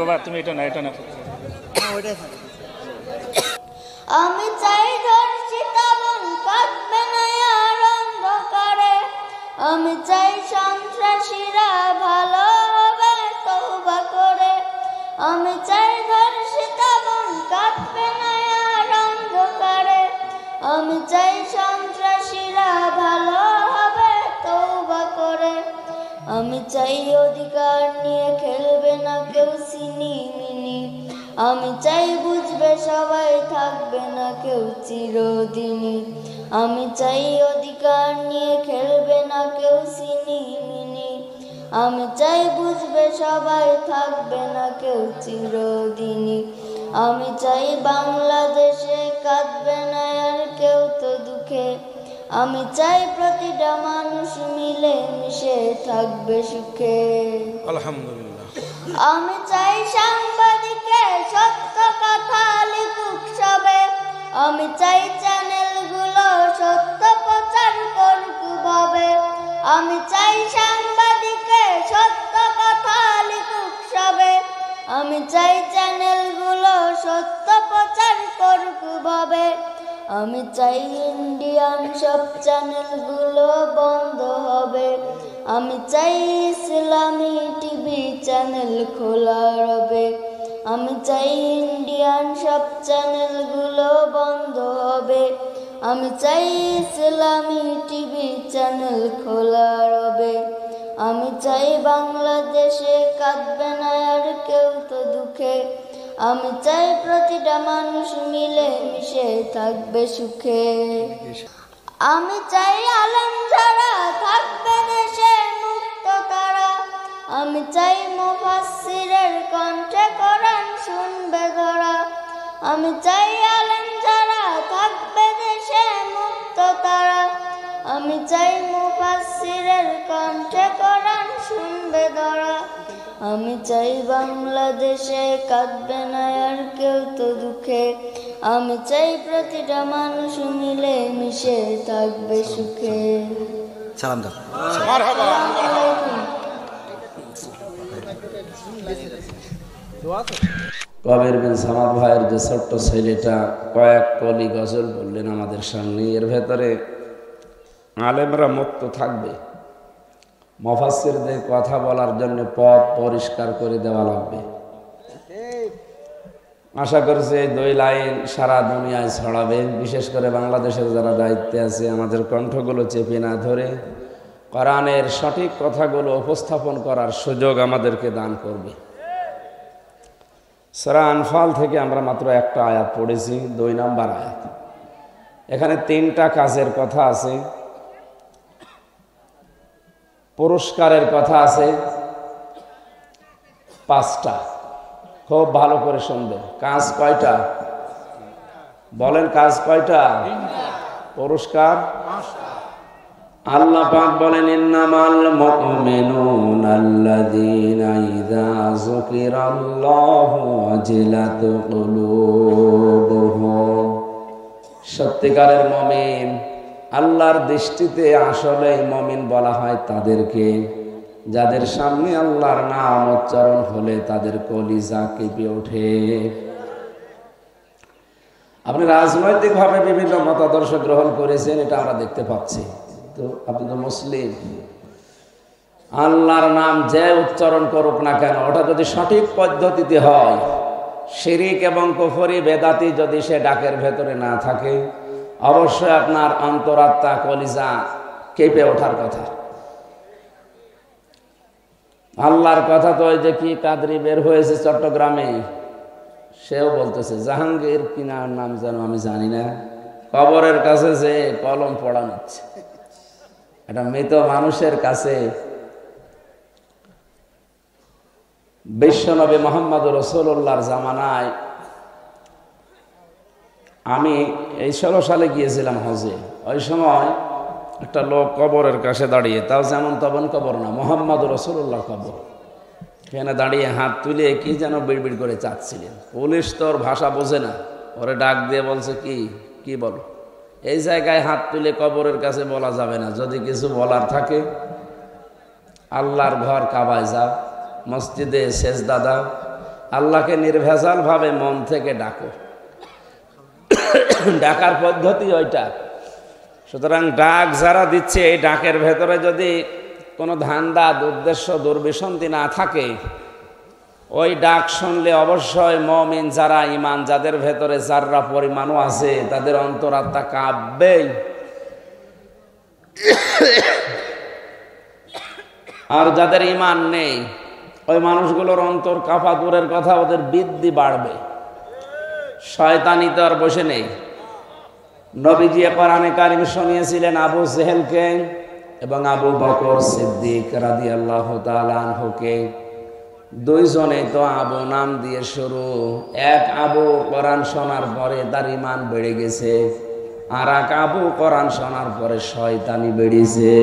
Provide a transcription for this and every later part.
বাবা তুমি এটা না, এটা না। আমি চাই ধর্ষিতা বোন কাঁদবে না আর অন্ধকারে, আমি চাই সন্ত্রাসীরা ভালো হবে তওবা করে, আমি চাই ধর্ষিতা বোন কাঁদবে না আর অন্ধকারে, আমি চাই সন্ত্রাসীরা ভালো হবে তওবা করে, আমি চাই অধিকার নিয়ে খেলবে না কেউ সিনিমিনি, আমি চাই বুঝবে সবাই থাকবে না কেউ চিরদিনই, আমি চাই অধিকার নিয়ে খেলবে না কেউ সিনিমিনি, আমি চাই বুঝবে সবাই থাকবে না কেউ চিরদিনই, আমি চাই বাংলাদেশে কাঁদবে না আর কেউ তো দুঃখে, আমি চাই প্রতিটা মানুষ মিলে মিশে থাকবে সুখে। আলহামদুলিল্লাহ। আমি চাই সাংবাদিকে সত্য কথা লিখুক সবে, আমি চাই চ্যানেলগুলো সত্য প্রচার করুক ভাবে, আমি চাই সাংবাদিকে সত্য কথা লিখুক সবে, আমি চাই চ্যানেলগুলো সত্য প্রচার করুক ভাবে, আমি চাই ইন্ডিয়ান সব চ্যানেলগুলো বন্ধ হবে, আমি চাই ইসলামী টিভি চ্যানেল খোলা রবে, আমি চাই ইন্ডিয়ান সব চ্যানেলগুলো বন্ধ হবে, আমি চাই ইসলামী টিভি চ্যানেল খোলা রবে, আমি চাই বাংলাদেশে কাঁদবে না আর কেউ তো দুঃখে, আমি চাই প্রতিটা মানুষ মিলে মিশে থাকবে সুখে, আমি চাই আলেম যারা থাকবে দেশে মুক্ত তারা, আমি চাই মুফাসসিরের কণ্ঠে কোরআন শুনবে ধরা, আমি চাই আলেম যারা থাকবে দেশে মুক্ত তারা, আমি চাই মুফাসসিরের কণ্ঠে কোরআন শুনবে ধরা, আমি চাই বাংলাদেশে কাঁদবে না আর কেউ তো দুঃখে, আমি চাই প্রতিটা মানুষ মিলে মিশে থাকবে সুখে। সালাম দাও। কবির বিন সামাদ ভাইয়ের যে ছোট্ট ছেলেটা কয়েক কলি গজল বললেন আমাদের সামনে, এর ভেতরে আলেমরা মুক্ত থাকবে, মুফাসসিরদের কথা বলার জন্য পথ পরিষ্কার করে দেওয়া লাগবে। আশা করছি এই দুই লাইন সারা দুনিয়ায় ছড়াবে, বিশেষ করে বাংলাদেশের যারা দায়িত্বে আছে আমাদের কণ্ঠগুলো চেপে না ধরে কোরআনের সঠিক কথাগুলো উপস্থাপন করার সুযোগ আমাদেরকে দান করবে। সূরা আনফাল থেকে আমরা মাত্র একটা আয়াত পড়েছি, 2 নম্বর আয়াত। এখানে 3টা কাজের কথা আছে, পুরস্কারের কথা আছে 5টা। খুব ভালো করে শুনবেন। কাজ কয়টা বলেন? কাজ কয়টা? পুরস্কার আল্লাহ পাক বলেন ইন্নামাল মুমিনুনা আল্লাযীনা ইযা যুকিরাল্লাহু ওয়াজিলাত কুলুবুহুম। সত্যিকারের মুমিন, আল্লাহর দৃষ্টিতে আসলে মুমিন বলা হয় তাদেরকে যাদের সামনে আল্লাহর নাম উচ্চারণ হলে তাদের কলিজা কেঁপে ওঠে। আপনি রাজনৈতিকভাবে বিভিন্ন মতাদর্শ গ্রহণ করেছেন, এটা আমরা দেখতে পাচ্ছি, তো আপনি তো মুসলিম। আল্লাহর নাম যে উচ্চারণ করুক না কেন, ওটা যদি সঠিক পদ্ধতিতে হয়, শিরিক এবং কুফরি বেদাতি যদি সে ডাকের ভেতরে না থাকে, অবশ্যই আপনার অন্তরাত্মা কলিজা কেঁপে ওঠার কথা। আল্লাহর কথা তো ওই যে কি কাদরি বের হয়েছে চট্টগ্রামে, সেও বলতেছে জাহাঙ্গীর কিনার নাম যেন আমি জানি না, কবরের কাছে যে কলম পড়া নিচ্ছে, এটা মৃত মানুষের কাছে। বিশ্বনবী মুহাম্মদ রাসূলুল্লাহর জামানায় আমি এই 16 সালে গিয়েছিলাম হজে। ওই সময় একটা লোক কবরের কাছে দাঁড়িয়ে, তাও যেমন তেমন কবর না, মুহাম্মদ রাসূলুল্লাহ কবর, এখানে দাঁড়িয়ে হাত তুলে কি যেন বিড়বিড় করে চাচ্ছিলেন। পুলিশ তো ওর ভাষা বোঝে না, ওরে ডাক দিয়ে বলছে কি কি বলো। এই জায়গায় হাত তুলে কবরের কাছে বলা যাবে না, যদি কিছু বলার থাকে আল্লাহর ঘর কাবায় যাও, মসজিদে সেজদা দাও, আল্লাহকে নির্ভেজাল ভাবে মন থেকে ডাকো। ডাকার পদ্ধতি ওইটা। সুতরাং ডাক যারা দিচ্ছে, এই ডাকের ভেতরে যদি কোনো ধান্দা, উদ্দেশ্য, দুর্বিসন্ধি না থাকে, ওই ডাক শুনলে অবশ্যই মুমিন যারা, ঈমান যাদের ভেতরে যাররা পরিমাণও আছে, তাদের অন্তরাত্মা কাঁপবেই। আর যাদের ঈমান নেই, ওই মানুষগুলোর অন্তর কাঁপা দূরের কথা, ওদের বৃদ্ধি বাড়বে। শয়তানি তো আর বসে নেই। নবীজি কোরআনে কারীম শুনিয়েছিলেন আবু জেহেলকে এবং আবু বকর সিদ্দিক রাদিয়াল্লাহু তাআলা আনহুকে। দুইজনে তো আবু নাম দিয়ে শুরু। এক আবু কোরআন শোনার পরে তার ঈমান বেড়ে গেছে, আর এক আবু কোরআন শোনার পরে শয়তানি বেড়েছে।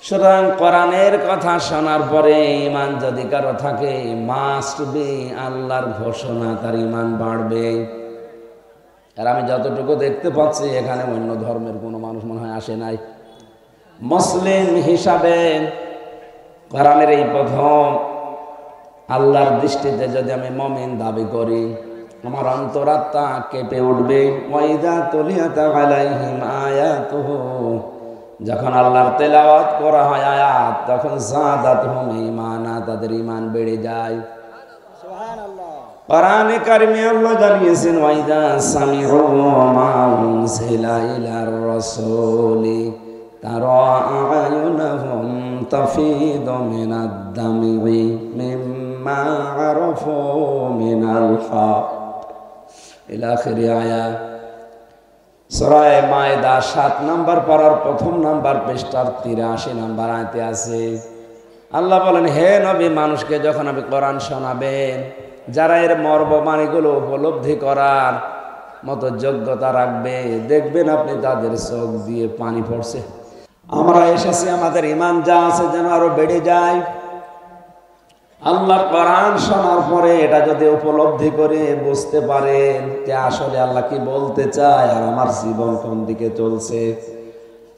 সুতরাং কোরআনের কথা শোনার পরে ঈমান যদি কারো থাকে, মাস্ট বি আল্লাহর ঘোষণা, তার ঈমান বাড়বে। আর আমি যতটুকু দেখতে পাচ্ছি, এখানে অন্য ধর্মের কোনো মানুষ মনে হয় আসে নাই। মুসলিম হিসাবে কোরআনের এই প্রথম আল্লাহর দৃষ্টিতে যদি আমি মুমিন দাবি করি, আমার অন্তরাত্মা কেঁপে উঠবে। ওয়াইদা তুলিয়াত আলাইহিম আয়াতুহু, যখন আল্লাহর তেলাওয়াত করা হয় আয়াত, তখন যাদাতহুম ঈমানা, তাদের ঈমান বেড়ে যায়। সুবহানাল্লাহ। কোরআনে কারিমে আল্লাহ জানিয়েছেন, ওয়াইদা সামিউ মা উনজিলা ইলার রাসূলি তারা আয়ুনাহুম তাফিদু মিনাদ দামি মিম্মা আরাফু মিনাল হক ইলা আখিরি আয়াত। সূরা মায়েদা 7 নম্বর পারার প্রথম নম্বর পৃষ্ঠার 83 নম্বর আয়াতে আছে। আল্লাহ বলেন, হে নবী, মানুষকে যখন আপনি কোরআন শোনাবেন, যারা এর মর্মবাণীগুলো উপলব্ধি করার মতো যোগ্যতা রাখবে, দেখবেন আপনি তাদের চোখ দিয়ে পানি পড়ছে। আমরা এসেছি আমাদের ঈমান যা আছে যেন আরো বেড়ে যায়। আল্লাহর কোরআন শোনার পরে এটা যদি উপলব্ধি করে বুঝতে পারেন যে আসলে আল্লাহ কি বলতে চায় আর আমার জীবন কোন দিকে চলছে,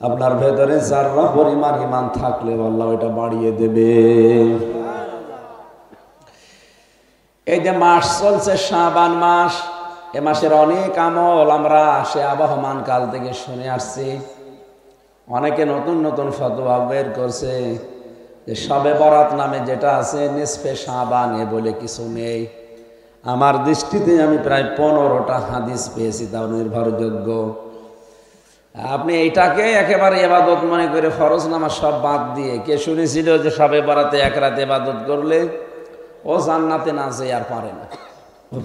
আপনার ভেতরে যারা পরিমাণ ঈমান থাকলে আল্লাহ এটা বাড়িয়ে দেবে। এই যে মাস চলছে শাবান মাস, এ মাসের অনেক আমল আমরা সে আবহমান কাল থেকে শুনে আসছি। অনেকে নতুন নতুন ফতোয়া বের করছে যে শবে বরাত নামে যেটা আছে, নিসফে শাবান, এ বলে কিছু নেই। আমার দৃষ্টিতে আমি প্রায় 15টা হাদিস পেয়েছি, তাও নির্ভরযোগ্য। আপনি এইটাকে একেবারে ইবাদত মনে করে ফরজ নামাজ সব বাদ দিয়ে, কে শুনেছিল যে শবে বরাতে এক রাত ইবাদত করলে ও জান্নাতে না যেয়ে আর পারে না,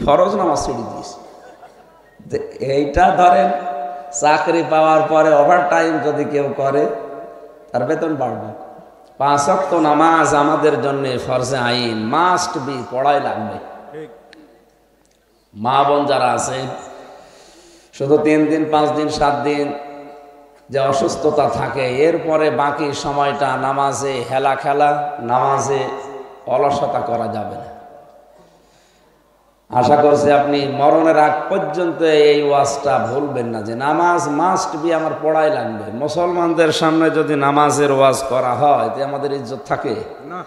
ফরজ নামাজ ছেড়ে দিয়েছে। এইটা ধরেন চাকরি পাওয়ার পরে ওভার টাইম যদি কেউ করে, তার বেতন বাড়বে। 5 ওয়াক্ত নামাজ আমাদের জন্য ফরজে আইন, মাস্ট বি, পড়াই লাগবে। মা বোন যারা আছে, শুধু 3 দিন 5 দিন 7 দিন যে অসুস্থতা থাকে, এরপরে বাকি সময়টা নামাজে হেলা খেলা, নামাজে অলসতা করা যাবে না। আশা করছি আপনি মরণের আগ পর্যন্ত এই ওয়াজটা ভুলবেন না যে নামাজ মাস্ট বি, আমার পড়াই লাগবে। মুসলমানদের সামনে যদি নামাজের ওয়াজ করা হয়, তো আমাদের ইজ্জত থাকে না।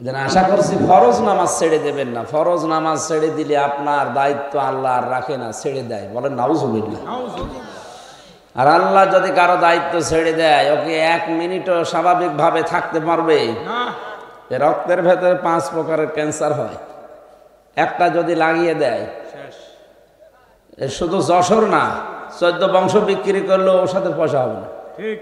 যেন আশা করছি ফরজ নামাজ ছেড়ে দেবেন না। ফরজ নামাজ ছেড়ে দিলে আপনার দায়িত্ব আল্লাহ আর রাখে না, ছেড়ে দেয়। বলেন নাউজুবিল্লাহ। আর আল্লাহ যদি কারো দায়িত্ব ছেড়ে দেয়, ওকে 1 মিনিটও স্বাভাবিকভাবে থাকতে পারবে না। রক্তের ভেতরে 5 প্রকারের ক্যান্সার হয়, একটা যদি লাগিয়ে দেয় শুধু যশোর না, 14 বংশ বিক্রি করলেও ওর সাথে পয়সা হবে না। ঠিক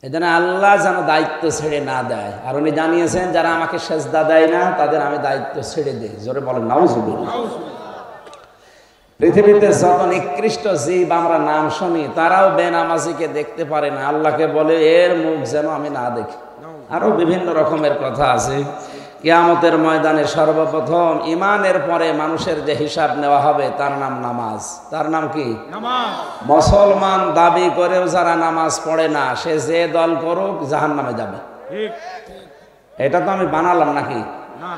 এই জন্য আল্লাহ যেন দায়িত্ব ছেড়ে না দেয়। আর উনি জানিয়েছেন, যারা আমাকে সেজদা দেয় না তাদের আমি দায়িত্ব ছেড়ে দিই। জোরে বলেন নাউজুবিল্লাহ। পৃথিবীতে যত নিকৃষ্ট জীব আমরা নাম শুনি, তারাও বেনামাজিকে দেখতে পারে না, আল্লাহকে বলে এর মুখ যেন আমি না দেখি। আরো বিভিন্ন রকমের কথা আছে। কিয়ামতের ময়দানে সর্বপ্রথম ঈমানের পরে মানুষের যে হিসাব নেওয়া হবে, তার নাম নামাজ। তার নাম কি? নামাজ। মুসলমান দাবি করেও যারা নামাজ পড়ে না, সে যে দল করুক জাহান্নামে যাবে। ঠিক, এটা তো আমি বানালাম নাকি? না।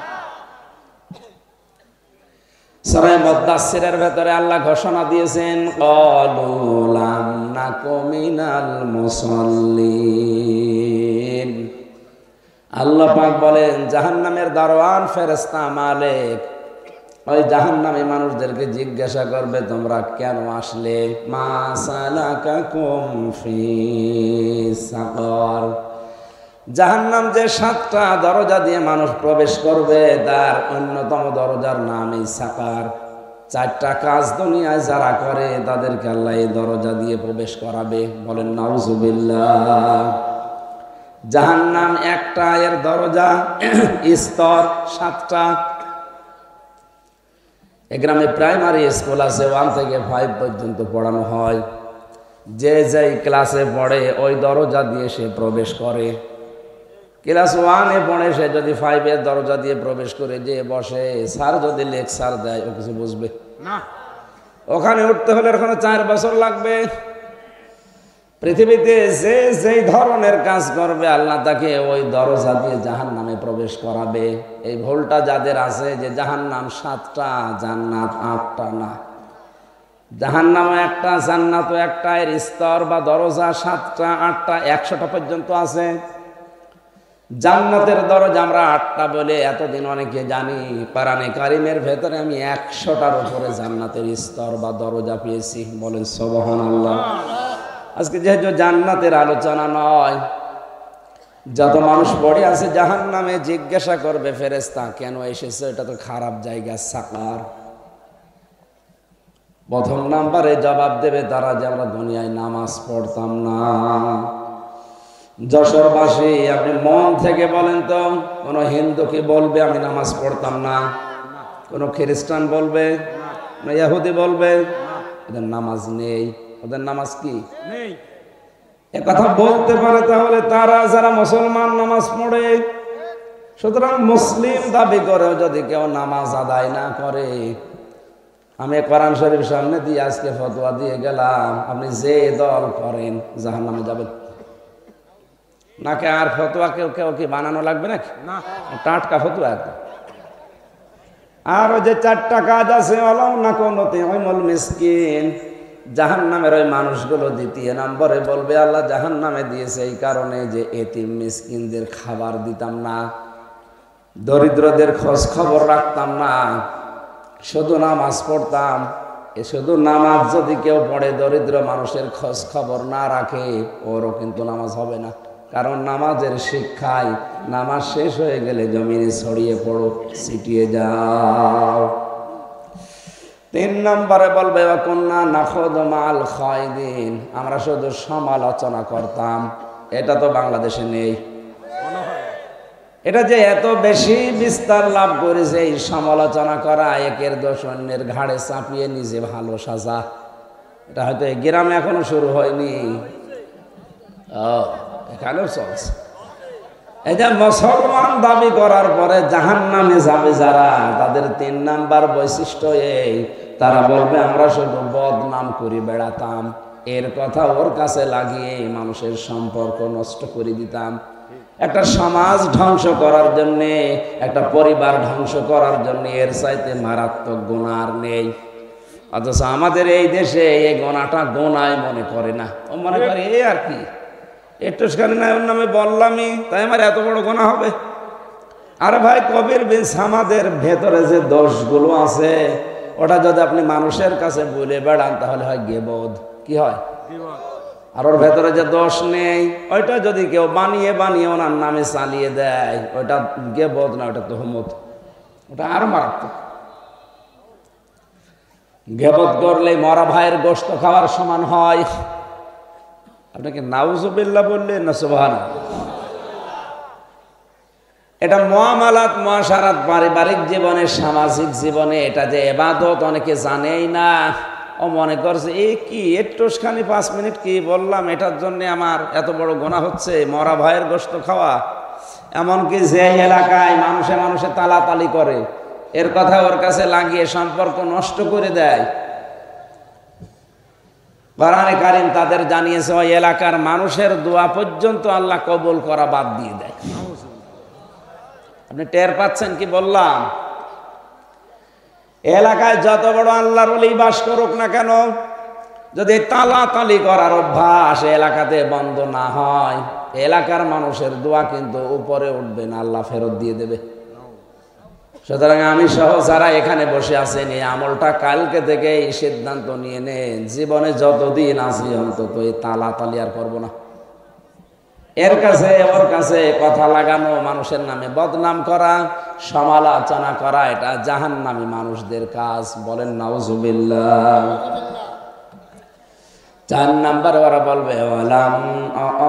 সূরা মুদাসসিরের ভেতরে আল্লাহ ঘোষণা দিয়েছেন, ক্বালু লাম নাকু মিনাল মুসাল্লিন। আল্লাহ পাক বলেন, জাহান্নামের দারোয়ান ফেরেশতা মালিক ওই জাহান্নামী মানুষদেরকে জিজ্ঞাসা করবে, তোমরা কেন আসলে? মা সালাকাকুম ফি সাকর। জাহান্নাম যে 7টা দরজা দিয়ে মানুষ প্রবেশ করবে, তার অন্যতম দরজার নাম এই সাকার। 4টা কাজ দুনিয়ায় যারা করে তাদেরকে আল্লাহ এই দরজা দিয়ে প্রবেশ করাবে। বলেন নাউজুবিল্লাহ। জাহান্নাম একটা, এর দরজা স্তর 7টা। এ গ্রামে প্রাইমারি স্কুল আছে, 1 থেকে 5 পর্যন্ত পড়ানো হয়। যে যেই ক্লাসে পড়ে ওই দরজা দিয়ে সে প্রবেশ করে। ক্লাস 1-এ পড়ে, সে যদি 5-এর দরজা দিয়ে প্রবেশ করে যে বসে, স্যার যদি লেকচার দেয় ও কিছু বুঝবে না। ওখানে উঠতে হলে এখনো 4 বছর লাগবে। পৃথিবীতে যে যেই ধরনের কাজ করবে আল্লাহ তাকে ওই দরজা দিয়ে জাহান্নামে প্রবেশ করাবে। এই ভুলটা যাদের আছে যে জাহান্নাম 7টা, জান্নাত 8টা না। জাহান্নামও একটা, জান্নাতও একটা। এর স্তর বা দরজা 7টা, 8টা, 100টা পর্যন্ত আছে। জান্নাতের দরজা আমরা 8টা বলে এতদিন অনেকে জানি। কোরআনে কারিমের ভেতরে আমি 100টার উপরে জান্নাতের স্তর বা দরজা পেয়েছি। বলেন সুবহানাল্লাহ। আজকে যেহেতু জান্নাতের আলোচনা নয়, যত মানুষ পড়ে আছে জাহান্নামে, জিজ্ঞাসা করবে ফেরেশতা কেন এসেছে? এটা তো খারাপ জায়গা, সাকার। প্রথম নাম্বারে জবাব দেবে তারা যে আমরা দুনিয়ায় নামাজ পড়তাম না। যশোরবাসী, আপনি মন থেকে বলেন তো, কোন হিন্দু কি বলবে আমি নামাজ পড়তাম না? কোন খ্রিস্টান বলবে না? ইহুদি বলবে? ওদের নামাজ নেই। ওদের নামাজ কি নেই? এ কথা বলতে পারে তাহলে তারা যারা মুসলমান নামাজ পড়ে। সুতরাং মুসলিম দাবি করেও যদি কেউ নামাজ আদায় না করে, আমি কোরআন শরীফ সামনে দিয়ে আজকে ফতোয়া দিয়ে গেলাম, আপনি যে দল করেন জাহান্নামে যাবেন। নাকি আর ফতোয়া কেউ কেউ কি বানানো লাগবে নাকি? না, টাটকা ফতোয়া একদম। আর ওই যে 4টা কাজ আছে, আলাউ না কোনতে ওইমল মিসকিন, জাহান্নামের ওই মানুষগুলো 2 নম্বরে বলবে আল্লাহ জাহান্নামে দিয়েছে এই কারণে যে এতিম মিসকিনদের খাবার দিতাম না, দরিদ্রদের খোঁজ খবর রাখতাম না, শুধু নামাজ পড়তাম। এ শুধু নামাজ যদি কেউ পড়ে, দরিদ্র মানুষের খোঁজ খবর না রাখে, ওরও কিন্তু নামাজ হবে না। কারণ নামাজের শিক্ষায় নামাজ শেষ হয়ে গেলে জমিনে ছড়িয়ে পড়ো, ছিটিয়ে যাও। 3 নম্বরে বলবে ওয়াকুন্না নাখুযু মাল খায়দিন, আমরা শুধু সমালোচনা করতাম। এটা তো বাংলাদেশে নেই। এটা যে এত বেশি বিস্তার লাভ করেছে, এই সমালোচনা করা, একের দোষ অন্যের ঘাড়ে চাপিয়ে নিজে ভালো সাজা, এটা হয়তো এই গ্রামে এখনো শুরু হয়নি, এখানেও চলছে। এই যে মুসলমান দাবি করার পরে জাহান্নামে যাবে যারা, তাদের 3 নাম্বার বৈশিষ্ট্য এই, তারা বলবে আমরা শুধু বদনাম করে বেড়াতাম। এর কথা ওর কাছে লাগিয়ে মানুষের সম্পর্ক নষ্ট করে দিতাম। একটা সমাজ ধ্বংস করার জন্যে, একটা পরিবার ধ্বংস করার জন্য এর চাইতে মারাত্মক গুনাহ আর নেই। অথচ আমাদের এই দেশে এই গোনাটা গোনায় মনে করে না। ও মনে করে এই আর কি, একটু না ওর নামে বললামই, তাই আমার এত বড় গোনাহ হবে। আরে ভাই, কবির বিন আমাদের ভেতরে যে দোষগুলো আছে, ওটা যদি আপনি মানুষের কাছে বলে বেড়ান তাহলে হয় গীবত। কি হয়? আর ওর ভেতরে যে দোষ নেই, ওইটা যদি কেউ বানিয়ে বানিয়ে ওনার নামে চালিয়ে দেয়, ওইটা গীবত না, ওটা তুহমত। ওটা আরো মারাত্মক। গীবত করলে মরা ভাইয়ের গোশত খাওয়ার সমান হয়। আপনাকে নাউজুবিল্লাহ বললেন না সুবহানাল্লাহ? এটা মুআমালাত, মুআশারাত, পারিবারিক জীবনে, সামাজিক জীবনে এটা যে ইবাদত অনেকে জানেই না। ও মনে করছে এই কি একটুখানি 5 মিনিট কি বললাম, এটার জন্য আমার এত বড় গুনাহ হচ্ছে, মরা ভাইয়ের গোশত খাওয়া। এমনকি যে এলাকায় মানুষে মানুষে তালাতালি করে, এর কথা ওর কাছে লাগিয়ে সম্পর্ক নষ্ট করে দেয়। কোরআনে কারীম তাদের জানিয়েছে ওই এলাকার মানুষের দোয়া পর্যন্ত আল্লাহ কবুল করা বাদ দিয়ে দেয়। আপনি টের পাচ্ছেন কি বললাম? এলাকায় যত বড় আল্লাহর ওলি বাস করুক না কেন, যদি তালাতালি করার অভ্যাস এলাকাতে বন্ধ না হয়, এলাকার মানুষের দোয়া কিন্তু উপরে উঠবে না, আল্লাহ ফেরত দিয়ে দেবে। সুতরাং আমি সহ যারা এখানে বসে আছেন, এই আমলটা কালকে থেকে এই সিদ্ধান্ত নিয়ে নেন, জীবনে যতদিন আছি অন্তত এই তালাতালি আর করবো না। এর কাছে ওর কাছে কথা লাগানো, মানুষের নামে বদনাম করা, সমালোচনা করা, এটা জাহান্নামী মানুষদের কাজ। বলেন নাউজুবিল্লাহ। 4 নাম্বার ওরা বলবে ওয়ালাম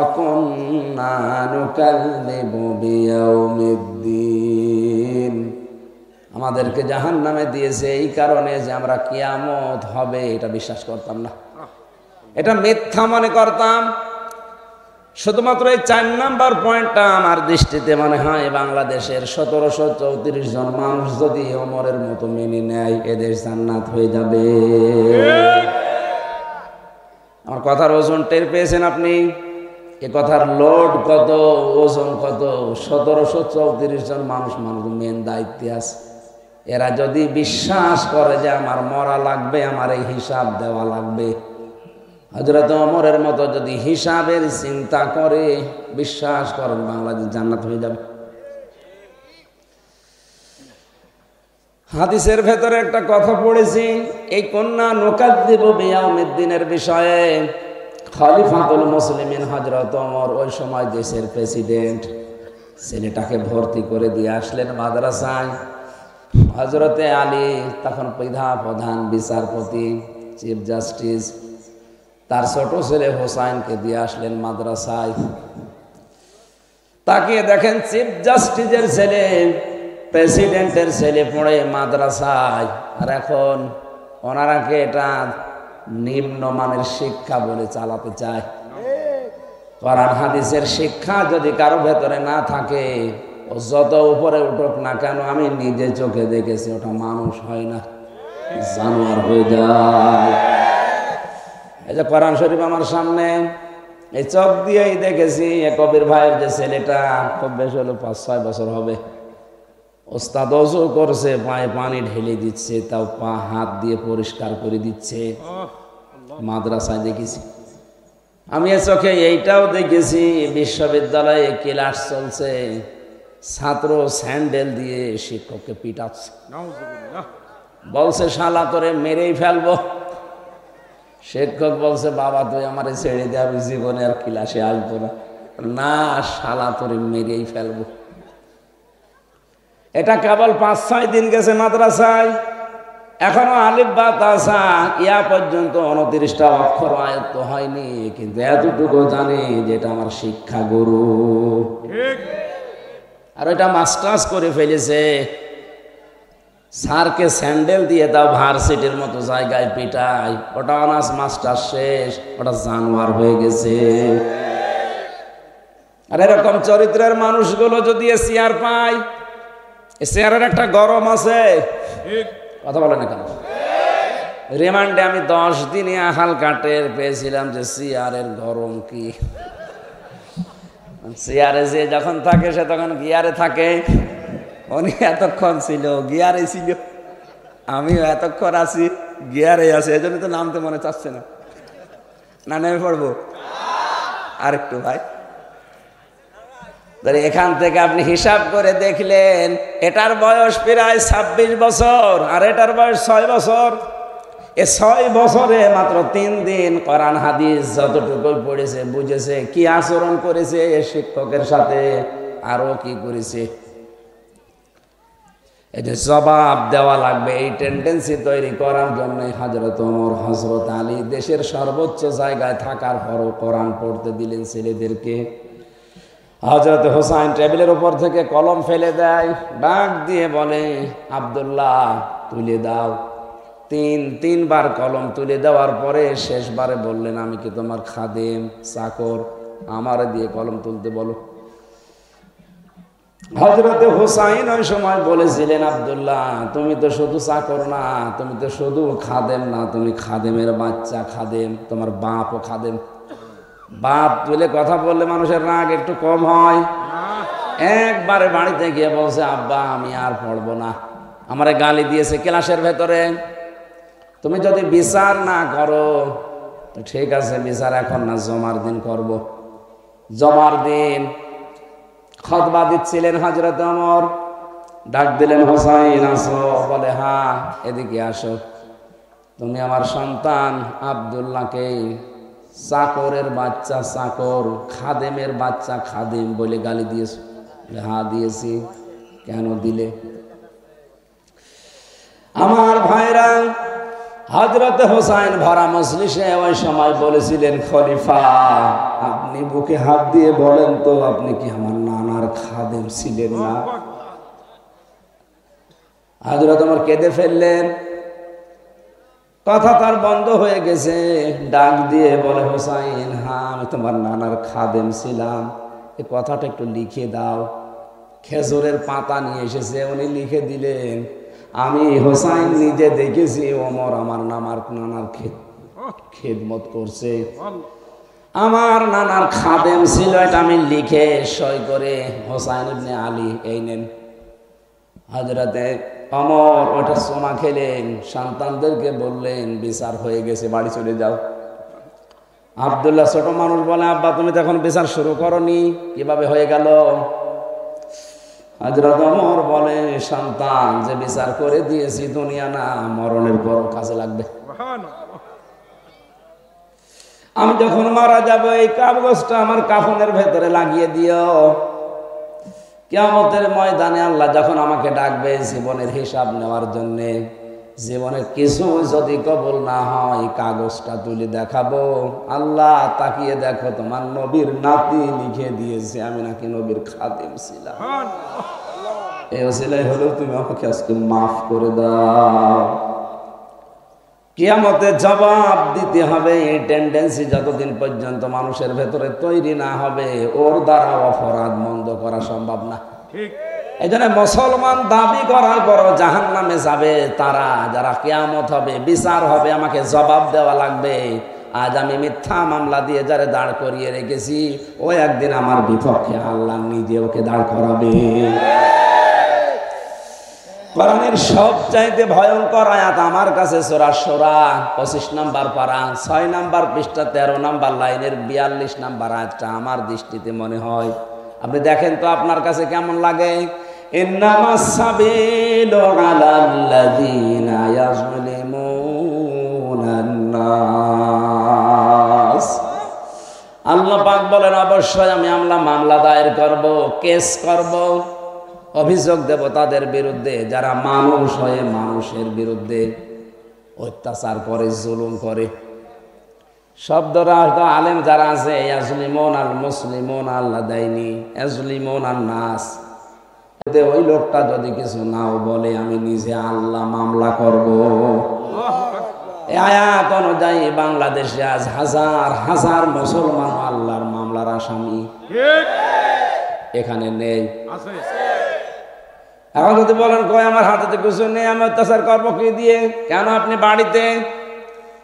আকুন্না নুকাল্লিবু বিয়াউমিদ্দিন, আমাদেরকে জাহান্নামে দিয়েছে এই কারণে যে আমরা কিয়ামত হবে এটা বিশ্বাস করতাম না, এটা মিথ্যা মনে করতাম। শুধুমাত্র এই 4 নাম্বার পয়েন্টটা আমার দৃষ্টিতে মনে হয় বাংলাদেশের 1734 জন মানুষ যদি ওমরের মতো মেনে নেয়, এদের জান্নাত হয়ে যাবে। আমার কথার ওজন টের পেয়েছেন আপনি? এ কথার লোড কত, ওজন কত? 1734 জন মানুষ মেন দায়িত্বে আছে। এরা যদি বিশ্বাস করে যে আমার মরা লাগবে, আমার এই হিসাব দেওয়া লাগবে, হযরত ওমরের মতো যদি হিসাবের চিন্তা করে, বিশ্বাস করেন বাংলাদেশ জান্নাত হয়ে যাবে। হাদিসের ভেতরে একটা কথা পড়েছি, এই কন্যা নুকাদ্দিবু বিয়াউমিদ্দিনের বিষয়ে খলিফাতুল মুসলিমিন হযরত ওমর, ওই সময় দেশের প্রেসিডেন্ট, ছেলেটাকে ভর্তি করে দিয়ে আসলেন মাদ্রাসায়। হযরতে আলী তখন প্রধান বিচারপতি, চিফ জাস্টিস, তার ছোট ছেলে হোসাইনকে দিয়ে আসলেন মাদ্রাসায়। তাকিয়ে দেখেন চিফ জাস্টিসের ছেলে, প্রেসিডেন্টের ছেলে পড়ে মাদ্রাসায়। আর এখন ওনারাকে এটা নিম্নমানের শিক্ষা বলে চালাতে চায়। কোরআন হাদিসের শিক্ষা যদি কারো ভেতরে না থাকে, ও যত উপরে উঠুক না কেন, আমি নিজে চোখে দেখেছি, ওটা মানুষ হয় না, জানোয়ার হয়ে যায়। এই যে কোরআন শরীফ আমার সামনে, এই চোখ দিয়েই দেখেছি। কবির ভাইয়ের যে ছেলেটা, খুব বেশি হলো 5-6 বছর হবে, ওস্তাদ ওযু করছে, পায়ে পানি ঢেলে দিচ্ছে, তাও পা হাত দিয়ে পরিষ্কার করে দিচ্ছে। মাদ্রাসায় দেখেছি আমি, এ চোখে এইটাও দেখেছি, বিশ্ববিদ্যালয়ে ক্লাস চলছে, ছাত্র স্যান্ডেল দিয়ে শিক্ষককে পিটাচ্ছে, বলছে শালা করে মেরেই ফেলবো। শিক্ষক বলছে বাবা তুই আমারে ছেড়ে দে, আমি জীবনে আর ক্লাসে আসবো না। না, শালা তোরে মেরেই ফেলবো। এটা কেবল 5-6 দিন গেছে মাদ্রাসায়, এখনো আলিফ বা তাসা ইয়া পর্যন্ত 29টা অক্ষর আয়ত্ত হয়নি, কিন্তু এতটুকু জানি যে এটা আমার শিক্ষা গুরু। আর এটা মাস্টার্স করে ফেলেছে। স্যারকে স্যান্ডেল দিয়ে দাও, ভার্সিটির মতো জায়গায় পিটায়, ওটা অনার্স মাস্টার শেষ, ওটা জানোয়ার হয়ে গেছে। আর এরকম চরিত্রের মানুষগুলো যদি চেয়ার পায়, চেয়ারের একটা গরম আছে, কথা বলে না কেন? রিমান্ডে আমি 10 দিনে হালকা টের পেয়েছিলাম যে চেয়ারের গরম কি। চেয়ারে যে যখন থাকে সে তখন গিয়ারে থাকে, উনি এতক্ষণ ছিল গিয়ারে ছিল, আমিও এতক্ষণ আছি গিয়ারে আছি, এই জন্য তো নামতে মনে চাচ্ছে না। না নেমে পড়বো আরেকটু ভাই। এখান থেকে আপনি হিসাব করে দেখলেন, এটার বয়স প্রায় 26 বছর, আর এটার বয়স 6 বছর। এ 6 বছরে মাত্র 3 দিন কোরআন হাদিস যতটুকু পড়েছে, বুঝেছে, কি আচরণ করেছে শিক্ষকের সাথে, আরো কি করেছে। এই যে জবাব দেওয়া লাগবে, এই টেন্ডেন্সি তৈরি করার জন্য হযরত ওমর, হযরত আলী দেশের সর্বোচ্চ জায়গায় থাকার পরও কোরআন পড়তে দিলেন ছেলেদেরকে। হযরত হোসাইন টেবিলের উপর থেকে কলম ফেলে দেয়, ডাক দিয়ে বলে আব্দুল্লাহ তুলে দাও। 3বার কলম তুলে দেওয়ার পরে শেষবারে বললেন আমি কি তোমার খাদেম, চাকর, আমারে দিয়ে কলম তুলতে বলো। হযরত হোসাইন ওই সময় বলেছিলেন আব্দুল্লাহ তুমি তো শুধু চাকর না, তুমি তো শুধু খাদেম না, তুমি খাদেমের বাচ্চা, খাদেম, তোমার বাপও খাদেম। বাপ তুলে কথা বললে মানুষের রাগ একটু কম হয়। একবারে বাড়িতে গিয়ে বলছে আব্বা আমি আর পড়বো না, আমারে গালি দিয়েছে ক্লাসের ভেতরে, তুমি যদি বিচার না করো তো ঠিক আছে, বিচার এখন না, জমার দিন করব। জমার দিন খুতবা দিচ্ছিলেন হযরত ওমর, ডাক দিলেন, হোসাইন আসো? বলে হ্যাঁ, এদিকে আসো। তুমি আমার সন্তান আব্দুল্লাহকে চাকরের বাচ্চা চাকর, খাদেমের বাচ্চা খাদেম বলে গালি দিয়েছো? হ্যাঁ দিয়েছি। কেন দিলে? আমার ভাইরা, হযরত হোসাইন ভরা মজলিসে ওই সময় বলেছিলেন, খলিফা আপনি বুকে হাত দিয়ে বলেন তো, আপনি কি আমার নানার খাদেম ছিলেন না? হযরত ওমর কেঁদে ফেললেন, কথা তার বন্ধ হয়ে গেছে। ডাক দিয়ে বলে, হোসাইন হ্যাঁ আমি তোমার নানার খাদেম ছিলাম, এই কথাটা একটু লিখে দাও। খেজুরের পাতা নিয়ে এসেছে, উনি লিখে দিলেন, আমি হোসাইন নিজে দেখেছি ওমর আমার নানার খেদমত করছে, আমার নানার খাদেম ছিল, এটা আমি লিখে সই করে হোসাইন ইবনে আলী এই নেন। হযরতে ওমর ওটা সোনা খেলেন, সন্তানদেরকে বললেন বিচার হয়ে গেছে, বাড়ি চলে যাও। আব্দুল্লাহ ছোট মানুষ বলে, আব্বা তুমি তো এখন বিচার শুরু করনি, কিভাবে হয়ে গেল? হযরত ওমর বলে, সন্তান যে বিচার করে দিয়েছি দুনিয়া না, মরণের পর কাজে লাগবে। আমি যখন মারা যাব এই কাগজটা আমার কাফনের ভেতরে লাগিয়ে দিও। কিয়ামতের ময়দানে আল্লাহ যখন আমাকে ডাকবে জীবনের হিসাব নেওয়ার জন্যে, জীবনের কিছু যদি কবুল না হয় কাগজটা তুলে দেখাবো, আল্লাহ তাকিয়ে দেখো তোমার নবীর নাতি লিখে দিয়েছে আমি নাকি নবীর খাদেম ছিলাম। এই ওসিলাই হলো তুমি আমাকে আজকে মাফ করে দাও। কিয়ামতে জবাব দিতে হবে। এই টেন্ডেন্সি যতদিন পর্যন্ত মানুষের ভেতরে তৈরি না হবে, ওর দ্বারা অপরাধ বন্ধ করা সম্ভব না। এই জন্য মুসলমান দাবি করার পর জাহান্নামে যাবে তারা, যারা কিয়ামত হবে, বিচার হবে, আমাকে জবাব দেওয়া লাগবে। আজ আমি মিথ্যা মামলা দিয়ে যারা দাঁড় করিয়ে রেখেছি, ও একদিন আমার বিপক্ষে আল্লাহ নিজে ওকে দাঁড় করাবে। কোরআনের সবচাইতে ভয়ঙ্কর আয়াত আমার কাছে সূরা শূরা 25 নম্বর পারা 6 নম্বর পৃষ্ঠা 13 নম্বর লাইনের 42 নম্বর আয়াতটা আমার দৃষ্টিতে মনে হয়, আপনি দেখেন তো আপনার কাছে কেমন লাগে। ইন্নামাস সাবিলু আলাল্লাযীনা ইয়াযলিমুনান নাস। আল্লাহ পাক বলেন, অবশ্যই আমি মামলা দায়ের করব, কেস করব, অভিযোগ দেব তাদের বিরুদ্ধে যারা মানুষ হয়ে মানুষের বিরুদ্ধে অত্যাচার করে, জুলুম করে। শব্দরা আলেম যারা আছে, ইয়াজলিমুন আল মুসলিমুন আল্লাহ দেয়নি, ইয়াজলিমুন আন নাস। ওই লোকটা যদি কিছু নাও বলে, আমি নিজে আল্লাহ মামলা করব। এই আয়াত অনুযায়ী বাংলাদেশে আজ হাজার হাজার মুসলমান আল্লাহর মামলার আসামি এখানে নেই। এখন যদি বলেন কই আমার হাতে তো কিছু নেই, আমি অত্যাচার করবো কি দিয়ে? কেন? আপনি বাড়িতে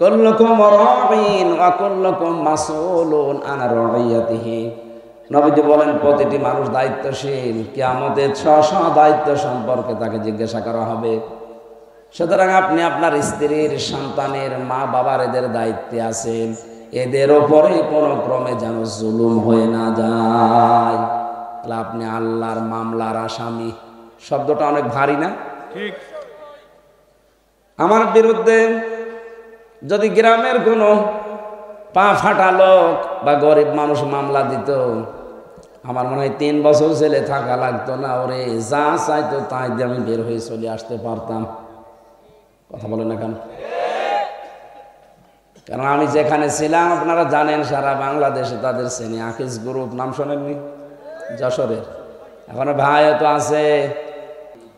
কুল্লুকুম রাঈন ওয়া কুল্লুকুম মাসউলুন আন রাইয়াতিহি। নবীজি বলেন প্রতিটি মানুষ দায়িত্বশীল, কিয়ামতে 600 দায়িত্ব সম্পর্কে তাকে জিজ্ঞাসা করা হবে। সুতরাং আপনি আপনার স্ত্রীর, সন্তানের, মা বাবার এদের দায়িত্বে আছেন, এদের ওপরে কোনো ক্রমে যেন জুলুম হয়ে না যায়। তাহলে আপনি আল্লাহর মামলার আসামি। শব্দটা অনেক ভারী না? ঠিক। আমার বিরুদ্ধে যদি গ্রামের কোনো পা ফাটা লোক বা গরিব মানুষ মামলা দিত, আমার মনে হয় 3 বছর জেলে থাকা লাগতো না। ওরে যা চাইতো তাই দিয়ে আমি বের হয়ে চলে আসতে পারতাম। কথা বলেন না কেন? কারণ আমি যেখানে ছিলাম আপনারা জানেন, সারা বাংলাদেশে তাদের শ্রেণী আকিজ গ্রুপ, নাম শোনেননি? যশোরের এখন ভাইও তো আছে।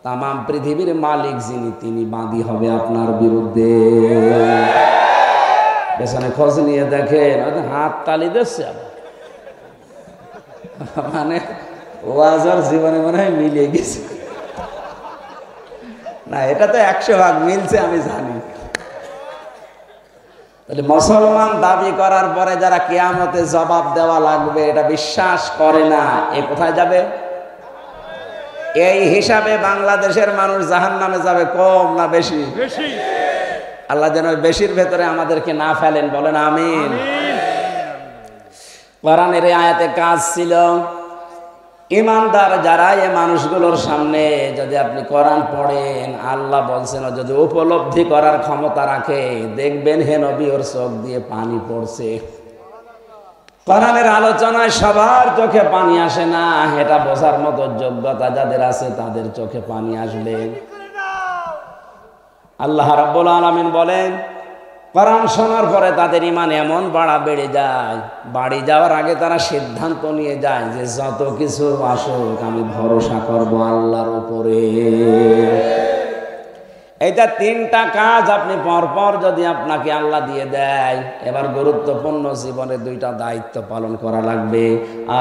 তাম পৃথিবীর মালিক যিনি, তিনি বাদী হবে আপনার বিরুদ্ধে। পেছনে খোঁজ নিয়ে দেখেন, হাত তালি দিচ্ছে, মানে ওয়াজের জীবনে মনে হয় মিলে গেছে। না, এটা তো 100 ভাগ মিলছে, আমি জানি। তাহলে মুসলমান দাবি করার পরে যারা কিয়ামতে জবাব দেওয়া লাগবে এটা বিশ্বাস করে না, এ কোথায় যাবে? এই হিসাবে বাংলাদেশের মানুষ জাহান্নামে যাবে কম না বেশি? আল্লাহ যেন বেশির ভেতরে আমাদেরকে না ফেলেন, বলেন আমিন। কোরআনের এই আয়াতে কাজ ছিল ইমানদার যারা এই মানুষগুলোর সামনে যদি আপনি কোরআন পড়েন, আল্লাহ বলছেন যদি উপলব্ধি করার ক্ষমতা রাখে, দেখবেন হে নবী ওর চোখ দিয়ে পানি পড়ছে। কোরআনের আলোচনায় সবার চোখে পানি আসে না, এটা বোঝার মতো যোগ্যতা যাদের আছে তাদের চোখে পানি আসবে। আল্লাহ রাব্বুল আলামিন বলেন কোরআন শোনার পরে তাদের ঈমান এমন বেড়ে যায়, বাড়ি যাওয়ার আগে তারা সিদ্ধান্ত নিয়ে যায় যে যত কিছু আসুক আমি ভরসা করব আল্লাহর উপরে। এইটা তিনটা কাজ আপনি পরপর যদি আপনাকে আল্লাহ দিয়ে দেয়, এবার গুরুত্বপূর্ণ জীবনে দুইটা দায়িত্ব পালন করা লাগবে।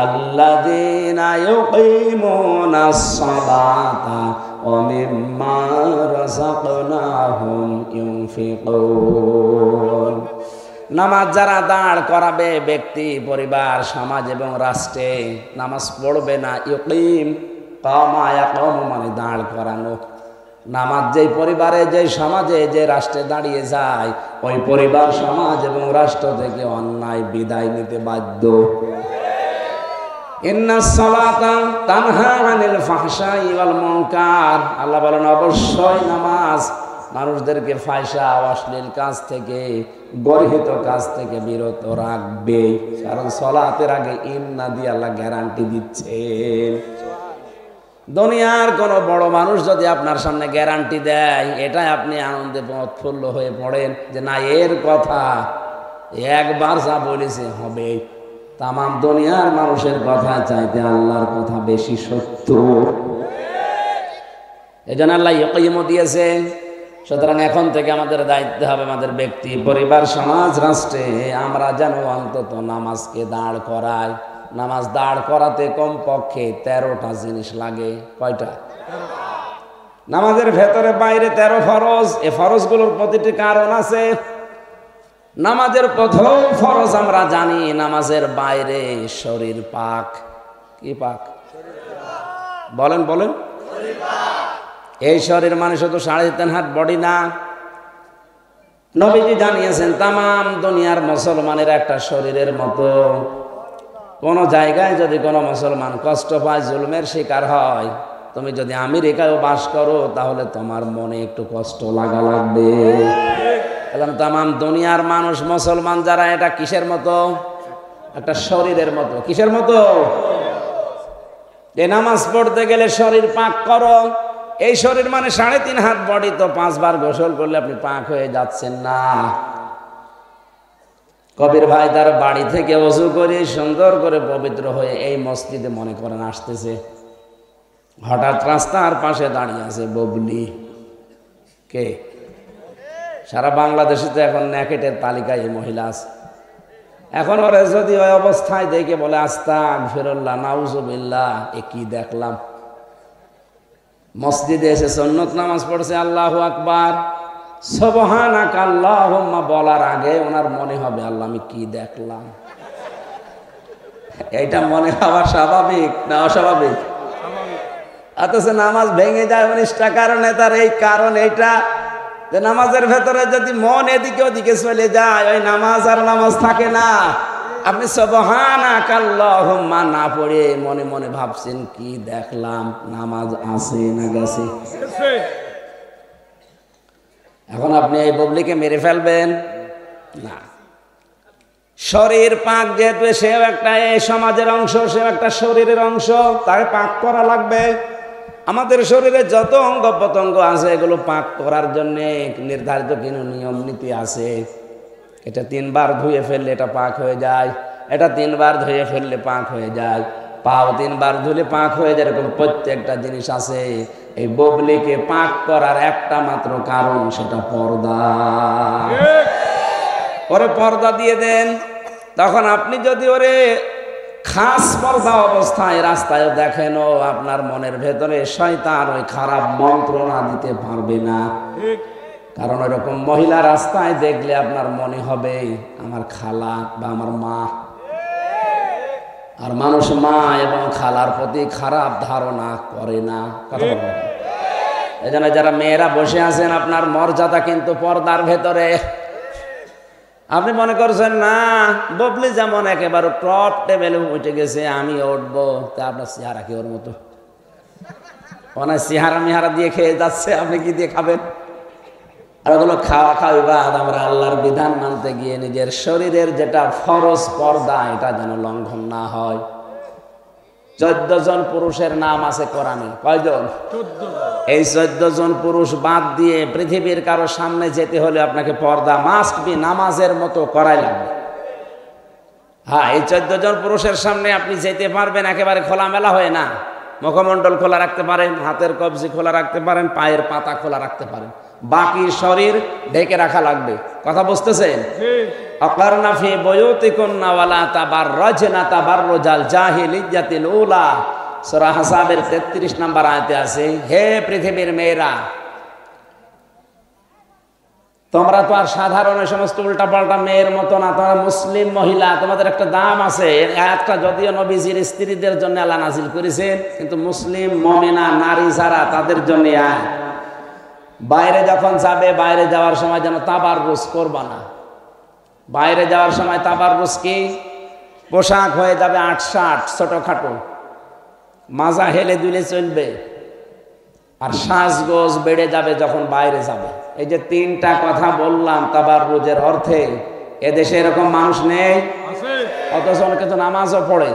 আল্লাযীনা ইউকিমুনাস সালাতা ওয়া মিম্মা রাযাকনাহুম ইউনফিকুন। নামাজ যারা দাঁড় করাবে, ব্যক্তি, পরিবার, সমাজ এবং রাষ্ট্রে নামাজ পড়বে না, ইউকিম কামা ইয়াকুমু মানে দাঁড় করানো। নামাজ যেই পরিবারে, যেই সমাজে, যে রাষ্ট্রে দাঁড়িয়ে যায়, ওই পরিবার, সমাজ এবং রাষ্ট্র থেকে অন্যায় বিদায় নিতে বাধ্য। ইন্নাস সালাতা তানহা আনিল ফাহশাই ওয়াল মুনকার। আল্লাহ বলেন অবশ্যই নামাজ মানুষদেরকে ফাহশা, অশ্লীল কাজ থেকে, গর্হিত কাজ থেকে বিরত রাখবে। কারণ সালাতের আগে ইন্না দিয়ে আল্লাহ গ্যারান্টি দিচ্ছেন। দুনিয়ার কোন বড় মানুষ যদি আপনার সামনে গ্যারান্টি দেয়, এটাই আপনি আনন্দে উৎফুল্ল হয়ে পড়েন যে না, এর কথা একবার যা বলেছে হবে। তাম দুনিয়ার মানুষের কথা চাইতে আল্লাহর কথা বেশি সত্য। এই জন্য আল্লাহ ইয়কিমও দিয়েছে। সুতরাং এখন থেকে আমাদের দায়িত্ব হবে আমাদের ব্যক্তি, পরিবার, সমাজ, রাষ্ট্রে আমরা যেন অন্তত নামাজকে দাঁড় করাই। নামাজ দাঁড় করাতে কমপক্ষে 13টা জিনিস লাগে। কয়টা? নামাজের ভেতরে বাইরে 13 ফরজ। এই ফরজগুলোর প্রতিটি কারণ আছে। নামাজের প্রথম ফরজ আমরা জানি, নামাজের বাইরে শরীর পাক। কি পাক? বলেন বলেন। এই শরীর মানে শুধু 3.5 হাত বডি না। নবীজি জানিয়েছেন তাম দুনিয়ার মুসলমানের একটা শরীরের মতো। কোন জায়গায় যদি কোনো মুসলমান কষ্ট পায়, জুলমের শিকার হয়, তুমি যদি আমেরিকায় বাস করো তাহলে তোমার মনে একটু কষ্ট লাগবে। এবং তাম দুনিয়ার মানুষ, মুসলমান যারা, এটা কিসের মতো? একটা শরীরের মতো। কিসের মতো? এই নামাজ পড়তে গেলে শরীর পাক করো। এই শরীর মানে 3.5 হাত বডি, তো 5 বার গোসল করলে আপনি পাক হয়ে যাচ্ছেন না। কবির ভাই তার বাড়ি থেকে ওযু করে সুন্দর করে পবিত্র হয়ে এই মসজিদে মনে করেন আসতেছে, হঠাৎ রাস্তার পাশে দাঁড়িয়ে আছে ববলি। কে? সারা বাংলাদেশে তো এখন ন্যাকেটের তালিকায় এই মহিলা আছে। এখন ওরা যদি ওই অবস্থায় দেখে বলে আস্তাগফিরুল্লাহ, নাউজুবিল্লাহ, এ কি দেখলাম। মসজিদে এসে সুন্নত নামাজ পড়ছে, আল্লাহু আকবার, সুবহানাকা আল্লাহুম্মা বলার আগে ওনার মনে হবে আল্লাহ আমি কি দেখলাম। এইটা মনে হওয়া স্বাভাবিক না অস্বাভাবিক? অথচ নামাজ ভেঙে যায় 19টা কারণে। তার এই কারণ এইটা যে নামাজের ভেতরে যদি মন এদিকে ওদিকে চলে যায়, ওই নামাজ আর নামাজ থাকে না। আপনি সুবহানাকা আল্লাহুম্মা না পড়ে মনে মনে ভাবছেন কি দেখলাম, নামাজ আছে না গেছে? এখন আপনি এই ববলিকে মেরে ফেলবেন না। শরীর পাক যেহেতু সেও একটা এই সমাজের অংশ, সেও একটা শরীরের অংশ, তাকে পাক করা লাগবে। আমাদের শরীরে যত অঙ্গ প্রত্যঙ্গ আছে এগুলো পাক করার জন্য নির্ধারিত কিছু নিয়ম নীতি আছে। এটা 3 বার ধুয়ে ফেললে এটা পাক হয়ে যায়, এটা 3 বার ধুয়ে ফেললে পাক হয়ে যায়, পাও 3 বার ধুলে পাক হয়ে যায়। এরকম প্রত্যেকটা জিনিস আছে। এই ববলিকে পাক করার একটা মাত্র কারণ, সেটা পর্দা। ওরে পর্দা দিয়ে দেন, তখন আপনি যদি ওরে খাস পর্দা অবস্থায় রাস্তায় দেখেন, ও আপনার মনের ভেতরে শয়তান ওই খারাপ মন্ত্রণা দিতে পারবে না। কারণ এরকম মহিলা রাস্তায় দেখলে আপনার মনে হবে আমার খালা বা আমার মা। আর মানুষ মা এবং খালার প্রতি খারাপ ধারণা করে না। কথা বলবো, এই জন্য যারা মেয়েরা বসে আছেন, আপনার মর্যাদা কিন্তু পর্দার ভেতরে। আপনি মনে করছেন না ববলি যেমন একেবারে টপ টেবিলে উঠে গেছে, আমি উঠবো, তা আপনার চেহারা কি ওর মতো? ওনার চেহারা মিহারা দিয়ে খেয়ে যাচ্ছে, আপনি কি দিয়ে খাবেন? আর ওগুলো খাওয়া খাওয়াই বাদ, আমরা আল্লাহর বিধান মানতে গিয়ে নিজের শরীরের যেটা ফরজ পর্দা, এটা যেন লঙ্ঘন না হয়। 14 জন পুরুষের নাম আছে কোরআনে। কয়জন? 14। এই 14 জন পুরুষ বাদ দিয়ে পৃথিবীর কারো সামনে যেতে হলে আপনাকে পর্দা মাস্ট বি, নামাজের মতো করাই লাগবে। হ্যাঁ, এই 14 জন পুরুষের সামনে আপনি যেতে পারবেন একেবারে খোলামেলা হয়ে না। মুখমণ্ডল খোলা রাখতে পারেন, হাতের কবজি খোলা রাখতে পারেন, পায়ের পাতা খোলা রাখতে পারেন, বাকি শরীর ঢেকে রাখা লাগবে। কথা বুঝতেছেন? আকারনা ফি বুয়ুতিকুন্না ওয়ালা তাবাররাজনা তাবাররুজাল জাহিলিয়াতিল উলা। সূরা আহজাবের 33 নম্বর আয়াতে আছে, হে পৃথিবীর মেয়েরা, তোমরা তো আর সাধারণ সমস্ত উল্টাপাল্টা মেয়ের মতো না, তোমরা মুসলিম মহিলা, তোমাদের একটা দাম আছে। এই আয়াতটা যদিও নবীজির স্ত্রীদের জন্য আল্লাহ নাজিল করেছেন, কিন্তু মুসলিম মুমিনা নারী যারা, তাদের জন্য আয়াত। বাইরে যখন যাবে, বাইরে যাওয়ার সময় যেন তাবাররুজ করবা না। বাইরে যাওয়ার সময় তাবাররুজ কি? পোশাক হয়ে যাবে 8-8 ছোটখাটো, মাজা হেলে দুলে চলবে, আর সাজগোজ বেড়ে যাবে যখন বাইরে যাবে। এই যে 3টা কথা বললাম তাবাররুজের অর্থে, এদেশে এরকম মানুষ নেই, অথচ অনেকে তো নামাজও পড়ে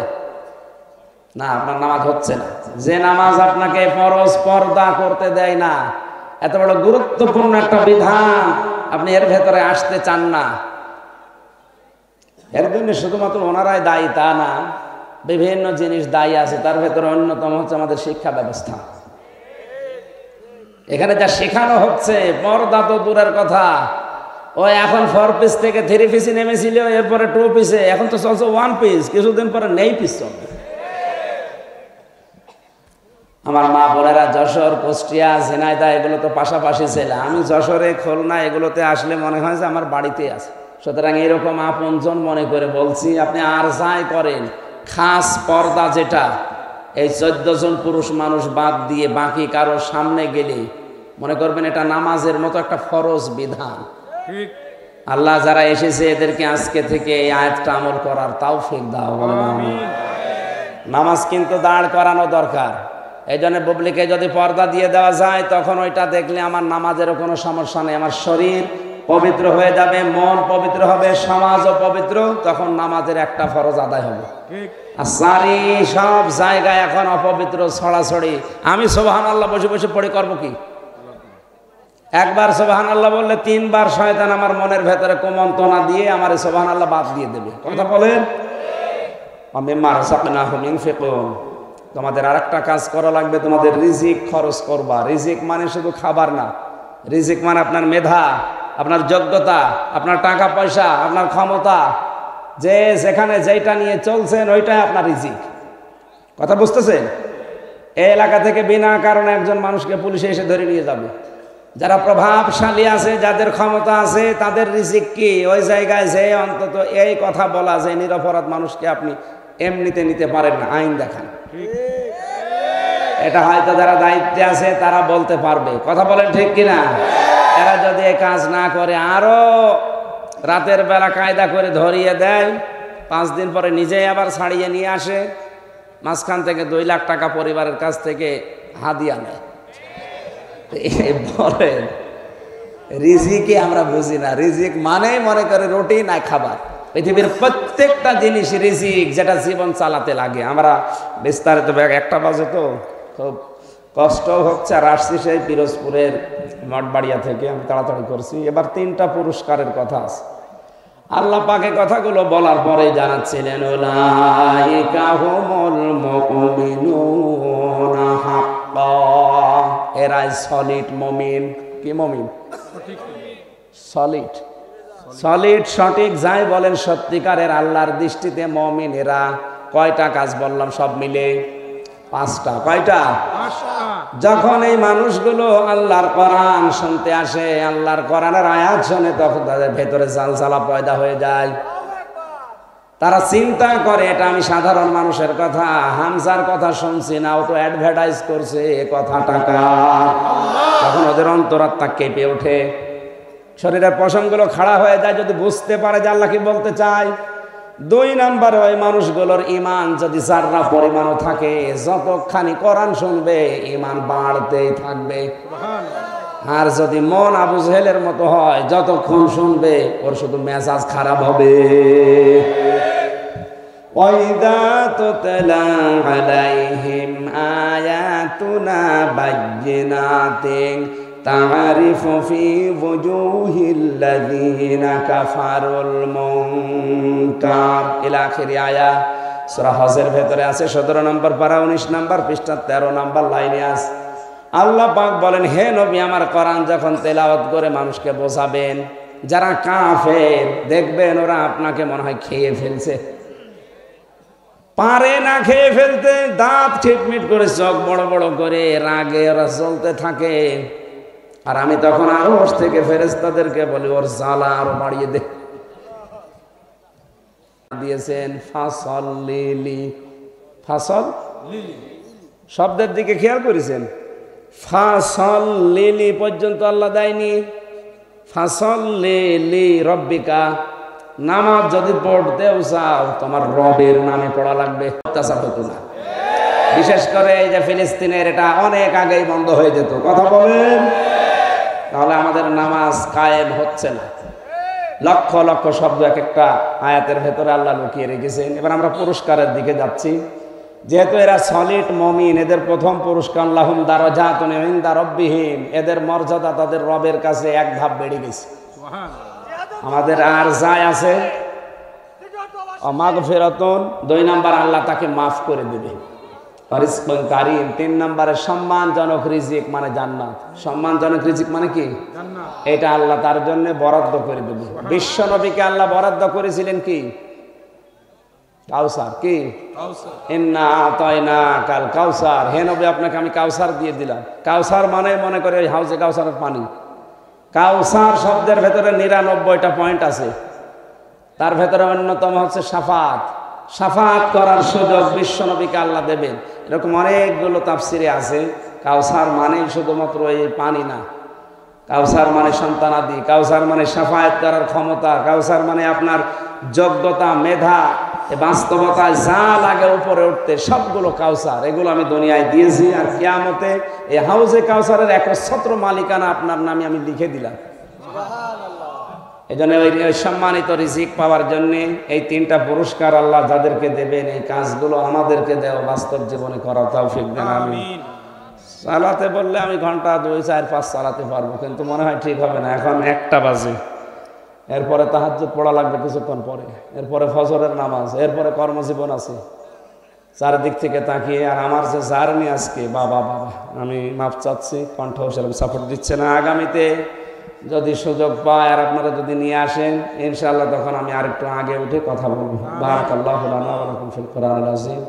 না। আপনার নামাজ হচ্ছে না। যে নামাজ আপনাকে ফরজ পর্দা করতে দেয় না, এত বড় গুরুত্বপূর্ণ একটা বিধান, আপনি এর ভেতরে আসতে চান না। এর জন্য শুধুমাত্র ওনারাই দায়ী তা না, বিভিন্ন জিনিস দায়ী আছে। তার ভেতরে অন্যতম হচ্ছে আমাদের শিক্ষা ব্যবস্থা। এখানে যা শেখানো হচ্ছে, পর্দা তো দূরের কথা, ও এখন 4 পিস থেকে 3 পিসে নেমেছিল, এরপরে 2 পিসে, এখন তো চলছে 1 পিস, কিছুদিন পরে নেই পিস চলবে। আমার মা বোনেরা যশোর, কুষ্টিয়া, ঝিনাইদহ এগুলো তো পাশাপাশি ছিল। আমি যশোরে, খুলনা এগুলোতে আসলে মনে হয় যে আমার বাড়িতে আছে। সুতরাং এরকম আপনজন মনে করে বলছি, আপনি আর যাই করেন, খাস পর্দা যেটা, এই 14 জন পুরুষ মানুষ বাদ দিয়ে বাকি কারো সামনে গেলে মনে করবেন এটা নামাজের মতো একটা ফরজ বিধান। আল্লাহ যারা এসেছে এদেরকে আজকে থেকে এই আয়াতটা আমল করার তৌফিক দাও। নামাজ কিন্তু দাঁড় করানো দরকার। এই জন্য বুবলিকে যদি পর্দা দিয়ে দেওয়া যায়, তখন ওইটা দেখলে আমার নামাজেরও কোনো সমস্যা নেই। আমার শরীর পবিত্র হয়ে যাবে, মন পবিত্র হবে, সমাজও পবিত্র, তখন নামাজের একটা ফরজ আদায় হবে। আর সারি সব জায়গায় এখন অপবিত্র ছড়াছড়ি। আমি সুবহানাল্লাহ বসে বসে পড়ে করবো কি? একবার সুবহানাল্লাহ বললে 3 বার শয়তান আমার মনের ভেতরে কুমন্ত্রণা দিয়ে আমার সুবহানাল্লাহ বাদ দিয়ে দেবে। কথা বলেন? মিম্মা রাযাকনাহুম ইউনফিকুন। তোমাদের আরেকটা কাজ করা লাগবে, তোমাদের রিজিক খরচ করবা। রিজিক মানে শুধু খাবার না, রিজিক মানে আপনার মেধা, আপনার যোগ্যতা, আপনার টাকা পয়সা, আপনার ক্ষমতা, যে যেখানে যেটা নিয়ে চলছেন ওইটাই আপনার রিজিক। কথা বুঝতেছেন? এই এলাকা থেকে বিনা কারণে একজন মানুষকে পুলিশে এসে ধরে নিয়ে যাবে। যারা প্রভাবশালী আছে, যাদের ক্ষমতা আছে, তাদের রিজিক কি? ওই জায়গায় যে অন্তত এই কথা বলা যে নিরপরাধ মানুষকে আপনি এমনিতে নিতে পারেন না, আইন দেখান। এটা হয়তো যারা দায়িত্বে আছে তারা বলতে পারবে। কথা বলেন ঠিক কিনা? এরা যদি এই কাজ না করে, আরো রাতের বেলা কায়দা করে ধরিয়ে দেয়, 5 দিন পরে নিজেই আবার ছাড়িয়ে নিয়ে আসে, মাঝখান থেকে 2 লাখ টাকা পরিবারের কাছ থেকে হাদিয়া নেয়। বলেন রিজিকই আমরা বুঝি না। রিজিক মানেই মনে করে রুটি না খাবার। পৃথিবীর প্রত্যেকটা জিনিস রিজিক, যেটা জীবন চালাতে লাগে। আমরা বিস্তারিত একটা বাজে তো খুব কষ্ট হচ্ছে, আর আসছি সেই পিরোজপুরের মঠবাড়িয়া থেকে। আমি তাড়াতাড়ি করছি। এবার 3টা পুরস্কারের কথা আছে। আল্লাহ পাকে কথাগুলো বলার পরে জানাচ্ছিলেন, উলাইকা হুমুল মুমিনুনা হাক্কা। এরাই সলিড মুমিন। কি মুমিন? সলিড, সলিড, সঠিক যাই বলেন, সত্যিকারের আল্লাহর দৃষ্টিতে মুমিন এরা। কয়টা কাজ বললাম সব মিলে? 5টা। কয়টা? 5টা। যখন এই মানুষগুলো আল্লাহর কোরআন শুনতে আসে, আল্লাহর কোরআনের আয়াত শুনে, তখন তাদের ভেতরে জালজালা পয়দা হয়ে যায়। তারা চিন্তা করে এটা আমি সাধারণ মানুষের কথা, হামজার কথা শুনছি না, ও তো অ্যাডভার্টাইজ করছে এ কথা টাকা। তখন ওদের অন্তরাত্মা কেঁপে ওঠে, শরীরের পশমগুলো খাড়া হয়ে যায় যদি বুঝতে পারে যে আল্লাহ কি বলতে চায়। 2 নাম্বার, ওই মানুষগুলোর ইমান যদি যাররা পরিমাণও থাকে, যতখানি কোরআন শুনবে ইমান বাড়তেই থাকবে। আর যদি মন আবু জেহেলের মতো হয়, যতক্ষণ শুনবে ওর শুধু মেজাজ খারাপ হবে। ওয়াইদা তুতলা আলাইহিম আয়াতুনা বায়্যিনাতিন তারিফু ফি ওয়ুজুহিল্লাযীনা কাফারুল মুনকার ইলা আখিরি আয়াত। সূরা হজের ভেতরে আছে 17 নম্বর পারা 19 নম্বর পৃষ্ঠা 13 নম্বর লাইনে আছে। আল্লাহ পাক বলেন, হে নবী, আমার কোরআন যখন তেলাওয়াত করে মানুষকে বোঝাবেন, যারা কাফের দেখবেন ওরা আপনাকে মনে হয় খেয়ে ফেলছে, পারে না খেয়ে ফেলতে, দাঁত ঠিকমিট করে চোখ বড় বড় করে রাগে ওরা চলতে থাকে। আর আমি তখন আরশ থেকে ফেরেশতাদেরকে বলি ওর জ্বালা আরো বাড়িয়ে দে। দিয়েছেন ফাসল লিলি, ফাসল শব্দের দিকে খেয়াল করেছেন? ফাসল লিলি পর্যন্ত আল্লাহ দেয়নি। ফাসল লিলি রব্বিকা, নামাজ যদি পড়তেও চাও তোমার রবের নামে পড়া লাগবে, অত্যাচার হতো না। বিশেষ করে এই যে ফিলিস্তিনের, এটা অনেক আগেই বন্ধ হয়ে যেত। কথা বলেন, তাহলে আমাদের নামাজ কায়েম হচ্ছে না। লক্ষ লক্ষ শব্দ এক একটা আয়াতের ভেতরে আল্লাহ লুকিয়ে রেখেছেন। এবার আমরা পুরস্কারের দিকে যাচ্ছি। যেহেতু এরা সলিড মুমিন, এদের প্রথম পুরস্কার লাহুম দারাজাতুন ইনদা রাব্বিহিম, এদের মর্যাদা তাদের রবের কাছে এক ধাপ বেড়ে গেছে। আমাদের আর যায় আছে মাগফিরাতুন, 2 নাম্বার আল্লাহ তাকে মাফ করে দেবে। রিজকুন কারীম, 3 নম্বরে সম্মানজনক রিজিক মানে জান্নাত। সম্মানজনক রিজিক মানে কি? জান্নাত। এটা আল্লাহ তার জন্য বরাদ্দ করে দেবে। বিশ্ব নবীকে আল্লাহ বরাদ্দ করেছিলেন কি? কাউসার। কি? কাউসার। ইন্না আতাইনা কাল কাউসার, হে নবী আপনাকে আমি কাউসার দিয়ে দিলাম। কাউসার মানে মনে করে ওই হাউজে কাউসারের পানি। কাউসার শব্দের ভেতরে 99টা পয়েন্ট আছে, তার ভেতরে অন্যতম হচ্ছে শাফাত। শাফাত করার সুযোগ বিশ্ব নবীকে আল্লাহ দেবেন। এরকম অনেকগুলো তাফসিরে আছে। কাউসার মানে শুধুমাত্র এই পানি না, কাউসার মানে সন্তানাদি, কাউসার মানে শাফায়াত করার ক্ষমতা, কাউসার মানে আপনার যোগ্যতা, মেধা, বাস্তবতায় যা লাগে উপরে উঠতে, সবগুলো কাউসার। এগুলো আমি দুনিয়ায় দিয়েছি, আর কিয়ামতে এই হাউজে কাউসারের একচ্ছত্র মালিকানা আপনার নামে আমি লিখে দিলাম। এই জন্য ওই সম্মানিত রিজিক পাওয়ার জন্য এই 3টা পুরস্কার আল্লাহ যাদেরকে দেবেন, এই কাজগুলো আমাদেরকে দেওয়া, বাস্তব জীবনে করা তৌফিক দেন। আমি চালাতে বললে আমি ঘন্টা 2, 4, 5 চালাতে পারবো, কিন্তু মনে হয় ঠিক হবে না। এখন 1টা বাজে, এরপরে তাহাজ্জুদ পড়া লাগবে কিছুক্ষণ পরে, এরপরে ফজরের নামাজ, এরপরে কর্মজীবন আছে। চারিদিক থেকে তাকিয়ে, আর আমার যে জার্নি আজকে, বাবা বাবা, আমি মাপ চাচ্ছি, কণ্ঠ সেরকম সাপোর্ট দিচ্ছে না। আগামীতে যদি সুযোগ পায় আর আপনারা যদি নিয়ে আসেন, ইনশাআল্লাহ তখন আমি আরেকটু আগে উঠে কথা বলবো। বারাকাল্লাহু লানা ওয়া লাকুম ফিল কোরআনিল আযীম।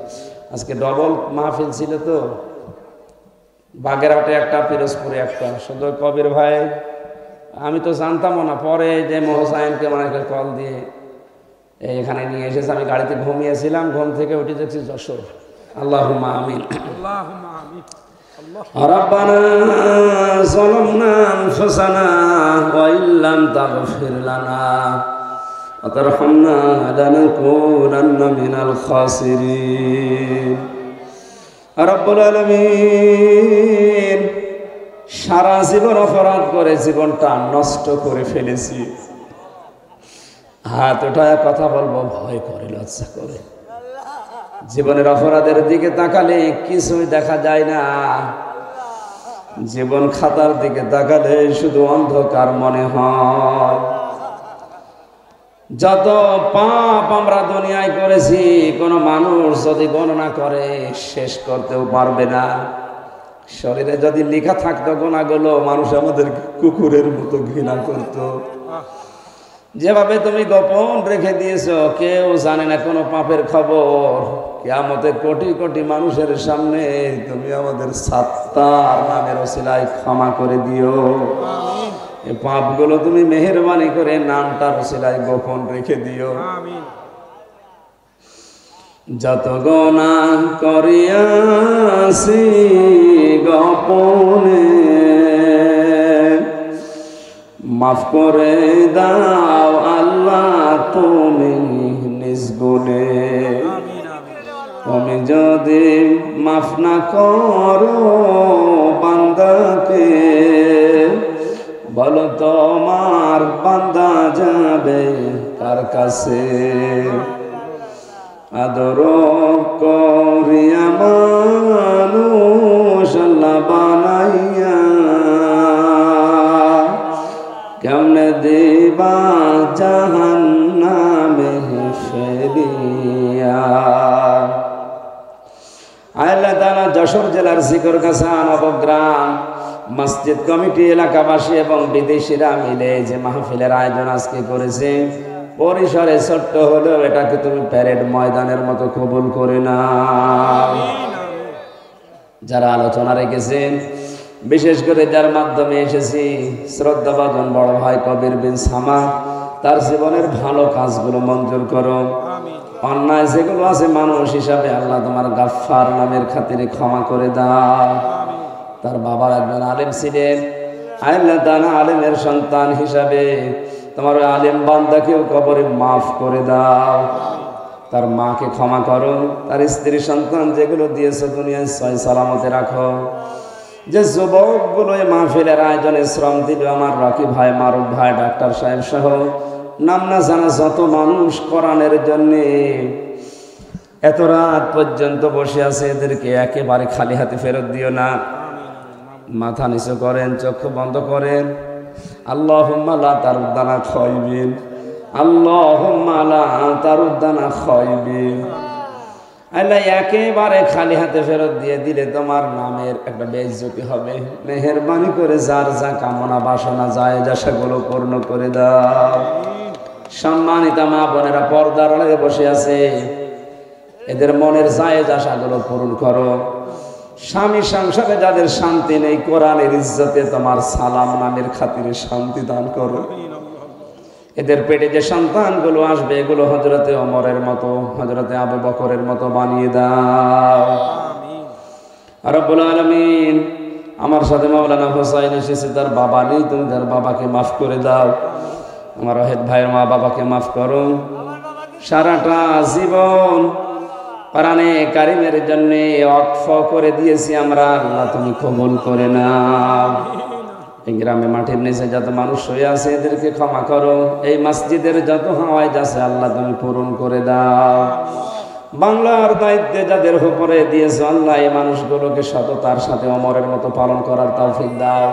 আজকে ডবল মাহফিল ছিল তো, বাগেরহাটে একটা, পিরোজপুরে একটা। শুধু কবির ভাই, আমি তো জানতামও না, পরে যে মোহসাইনকে মানে কল দিয়ে এখানে নিয়ে এসেছে। আমি গাড়িতে ঘুমিয়েছিলাম, ঘুম থেকে উঠে দেখছি যশোর। আল্লাহুম্মা আমিন। আল্লাহুম্মা আমিন। ربنا ظلمنا أنفسنا وإن لم تغفر لنا وترحمنا لنكونن من الخاسرين رب العالمين। সারা জীবন অপরাধ করে জীবনটা নষ্ট করে ফেলেছি। হাত উঠায় কথা বলবো ভয় করে, লজ্জা করে। জীবনের অপরাধের দিকে তাকালে কিছুই দেখা যায় না, জীবন খাতার দিকে তাকালে শুধু অন্ধকার মনে হয়। যত পাপ আমরা দুনিয়ায় করেছি, কোনো মানুষ যদি গণনা করে শেষ করতেও পারবে না। শরীরে যদি লেখা থাকতো গুনাহগুলো, মানুষ আমাদের কুকুরের মতো ঘৃণা করত। যেভাবে তুমি গোপন রেখে দিয়েছো, কেউ জানে না কোনো পাপের খবর। কিয়ামতে কোটি কোটি মানুষের সামনে তুমি আমাদের সাত্তার নামের ওসিলায় ক্ষমা করে দিও। এই পাপগুলো তুমি মেহেরবানি করে নামটার ওসিলায় গোপন রেখে দিও। যত গুনাহ করিয়াছি গোপনে, মাফ করে দাও আল্লাহ তুমি নিজ গুণে। তুমি যদি মাফ না করো বান্দাকে, বলো তোমার বান্দা যাবে কার কাছে? আদর করিয়া মানুষ আল্লাহ বানাইয়া, কেমনে দিবা জাহান্নামে ফেলিয়া। আল্লাহ তাআলা যশোর জেলার ঝিকরগাছা নবগ্রাম মসজিদ কমিটি, এলাকাবাসী এবং বিদেশিরা মিলে যে মাহফিলের আয়োজন আজকে করেছে, পরিসরে ছোট্ট হলেও এটাকে তুমি প্যারেড ময়দানের মতো কবুল করে নাও। যারা আলোচনা রেখেছেন, বিশেষ করে যার মাধ্যমে এসেছি, শ্রদ্ধাভাজন বড় ভাই কবির বিন সামাদ, তার জীবনের ভালো কাজগুলো মঞ্জুর করো। অন্যায় যেগুলো আছে মানুষ হিসাবে আল্লাহ তোমার গাফফার নামের খাতিরে ক্ষমা করে দাও। তার বাবা একজন আলেম ছিলেন, আল্লাহ তাআলা আলেমের সন্তান হিসাবে তোমার আলেম বান্দাকেও কবরে মাফ করে দাও। তার মাকে ক্ষমা করো, তার স্ত্রী সন্তান যেগুলো দিয়েছে দুনিয়ায় সয় সালামতে রাখো। যে যুবকগুলো এই মাহফিলের আয়োজনে শ্রম দিল, আমার রকি ভাই, মারুফ ভাই, ডাক্তার সাহেব সহ নাম না জানা যত মানুষ কোরআনের জন্যে এত রাত পর্যন্ত বসে আছে, এদেরকে একেবারে খালি হাতে ফেরত দিও না। মাথা নিচু করেন, চক্ষু বন্ধ করেন। আল্লাহুম্মা লা তারুদ্দানা খায়বিন, আল্লাহুম্মা লা তারুদ্দানা খায়বিন। আল্লাহ একেবারে খালি হাতে ফেরত দিয়ে দিলে তোমার নামের একটা বেইজ্জতি হবে। মেহেরবানি করে যার যা কামনা বাসনা যায় যা সেগুলো পূর্ণ করে দাও। সম্মানিত মা বোনেরা পর্দার আড়ালে বসে আছে, এদের মনের জায়েজ আশাগুলো পূরণ করো। স্বামী সংসারে যাদের শান্তি নেই, কোরআনের ইজ্জতে তোমার সালাম নামের খাতিরে শান্তি দান করো। এদের পেটে যে সন্তানগুলো আসবে, এগুলো হযরতে ওমরের মতো, হযরতে আবু বকরের মতো বানিয়ে দাও। রব্বুল আলামিন, আমার সাথে মাওলানা হোসাইন এসেছে, তার বাবা নেই, তুমি তার বাবাকে মাফ করে দাও। আমার ওয়াহেদ ভাইয়ের মা বাবাকে মাফ করো। সারাটা জীবন কোরআনে কারিমের জন্য ওয়াকফ করে দিয়েছি আমরা, আল্লাহ তুমি কবুল করে নাও। এই গ্রামে মাঠের নিচে যত মানুষ হয়ে আছে, এদেরকে ক্ষমা করো। এই মসজিদের যত হাওয়াইজ আছে আল্লাহ তুমি পূরণ করে দাও। বাংলার দায়িত্বে যাদের উপরে দিয়েছো আল্লাহ, এই মানুষগুলোকে সততার সাথে ওমরের মতো পালন করার তৌফিক দাও।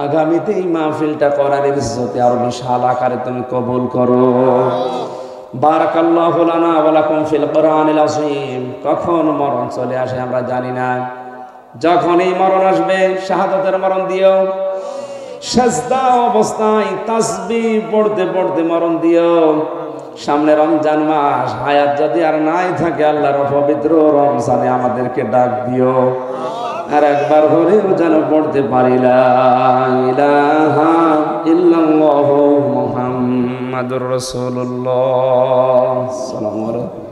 আগামীতে এই মাহফিলটা করার ইজ্জতে আরো বিশাল আকারে তুমি কবুল করো। বারাকাল্লাহু লানা ওয়া লাকুম ফিল কোরআনিল আযীম। কখন মরণ চলে আসে আমরা জানি না, যখন এই মরণ আসবে শাহাদাতের মরণ দিও। সাজদা অবস্থায় তাসবিহ পড়তে পড়তে মরণ দিও। সামনে রমজান মাস, হায়াত যদি আর নাই থাকে আল্লাহর পবিত্র রমজানে আমাদেরকে ডাক দিও। আর একবার হলেও যেন পড়তে পারি লা ইলাহা ইল্লাল্লাহু মুহাম্মাদুর রাসূলুল্লাহ। আসসালামু আলাইকুম।